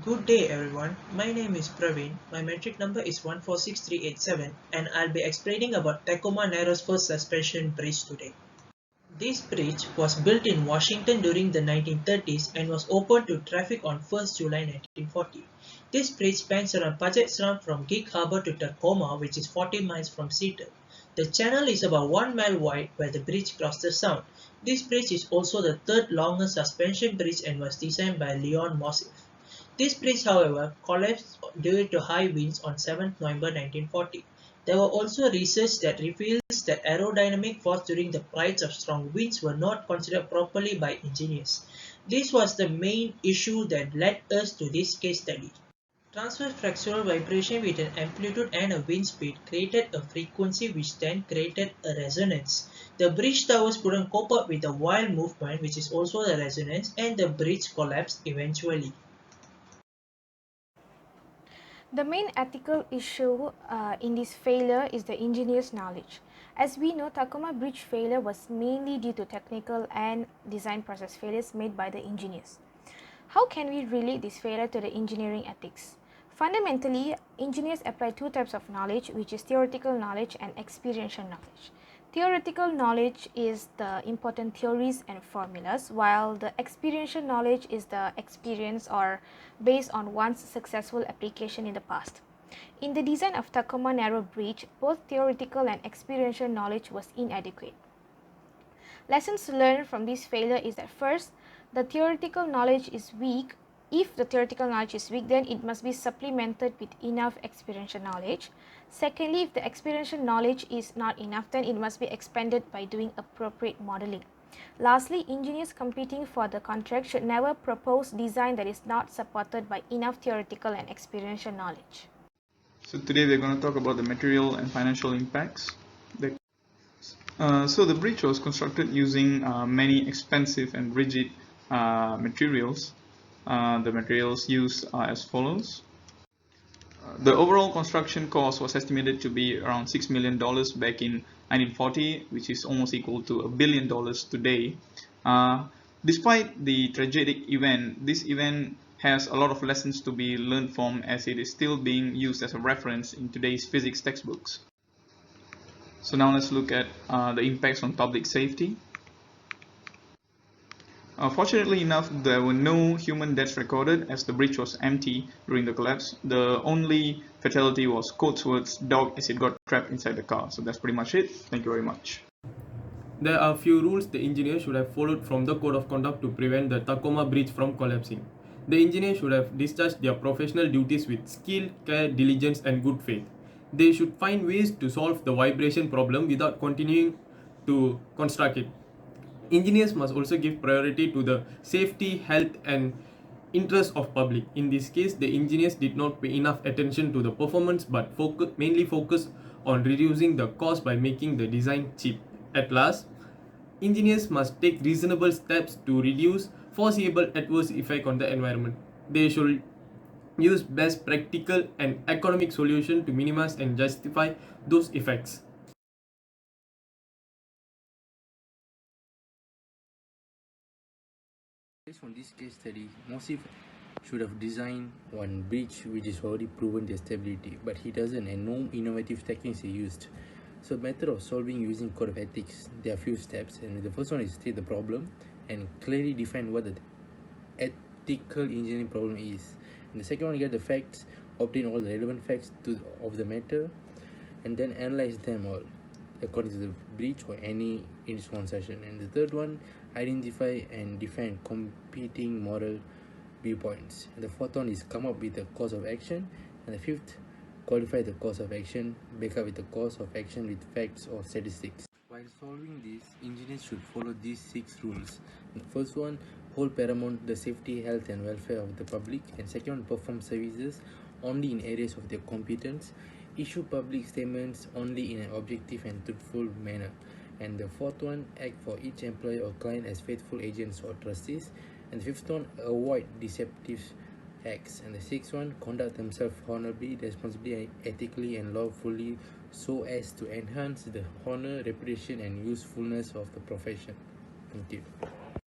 Good day everyone, my name is Pravin, my metric number is 146387 and I'll be explaining about Tacoma Narrow's first suspension bridge today. This bridge was built in Washington during the 1930s and was opened to traffic on 1st July 1940. This bridge spans around Puget Sound from Gig Harbor to Tacoma, which is 40 miles from Seattle. The channel is about 1 mile wide where the bridge crosses the sound. This bridge is also the third longest suspension bridge and was designed by Leon Mossiff. This bridge, however, collapsed due to high winds on 7th November 1940. There were also research that reveals that aerodynamic force during the flights of strong winds were not considered properly by engineers. This was the main issue that led us to this case study. Transverse fractional vibration with an amplitude and a wind speed created a frequency which then created a resonance. The bridge towers couldn't cope up with the wild movement, which is also the resonance, and the bridge collapsed eventually. The main ethical issue in this failure is the engineer's knowledge. As we know, Tacoma Bridge failure was mainly due to technical and design process failures made by the engineers. How can we relate this failure to the engineering ethics? Fundamentally, engineers apply two types of knowledge, which is theoretical knowledge and experiential knowledge. Theoretical knowledge is the important theories and formulas, while the experiential knowledge is the experience or based on one's successful application in the past. In the design of Tacoma Narrow Bridge, both theoretical and experiential knowledge was inadequate. Lessons learned from this failure is that first, the theoretical knowledge is weak. If the theoretical knowledge is weak, then it must be supplemented with enough experiential knowledge. Secondly, if the experiential knowledge is not enough, then it must be expanded by doing appropriate modeling. Lastly, engineers competing for the contract should never propose design that is not supported by enough theoretical and experiential knowledge. So today we're going to talk about the material and financial impacts. So the bridge was constructed using many expensive and rigid materials. The materials used are as follows. The overall construction cost was estimated to be around $6 million back in 1940, which is almost equal to $1 billion today. Despite the tragic event, this event has a lot of lessons to be learned from, as it is still being used as a reference in today's physics textbooks. So now let's look at the impacts on public safety. Fortunately enough, there were no human deaths recorded as the bridge was empty during the collapse. The only fatality was Coatsworth's dog as it got trapped inside the car. So that's pretty much it. Thank you very much. There are few rules the engineer should have followed from the code of conduct to prevent the Tacoma Bridge from collapsing. The engineer should have discharged their professional duties with skill, care, diligence and good faith. They should find ways to solve the vibration problem without continuing to construct it. Engineers must also give priority to the safety, health and interest of public. In this case, the engineers did not pay enough attention to the performance but mainly focused on reducing the cost by making the design cheap. At last, engineers must take reasonable steps to reduce foreseeable adverse effect on the environment. They should use best practical and economic solution to minimize and justify those effects. Based on this case study, Mossiff should have designed one bridge which is already proven their stability, but he doesn't, and no innovative techniques are used. So method of solving using code of ethics, there are few steps, and the first one is state the problem and clearly define what the ethical engineering problem is. And the second one, get the facts, obtain all the relevant facts of the matter, and then analyze them all according to the bridge or any in its concession. And the third one, identify and define competing moral viewpoints. And the fourth one is come up with the course of action. And the fifth, qualify the course of action, back up with the course of action with facts or statistics. While solving this, engineers should follow these 6 rules. The first one, hold paramount the safety, health and welfare of the public. And second one, perform services only in areas of their competence. Issue public statements only in an objective and truthful manner. And the fourth one, act for each employee or client as faithful agents or trustees. And the fifth one, avoid deceptive acts. And the sixth one, conduct themselves honorably, responsibly, ethically and lawfully so as to enhance the honor, reputation and usefulness of the profession. Thank you.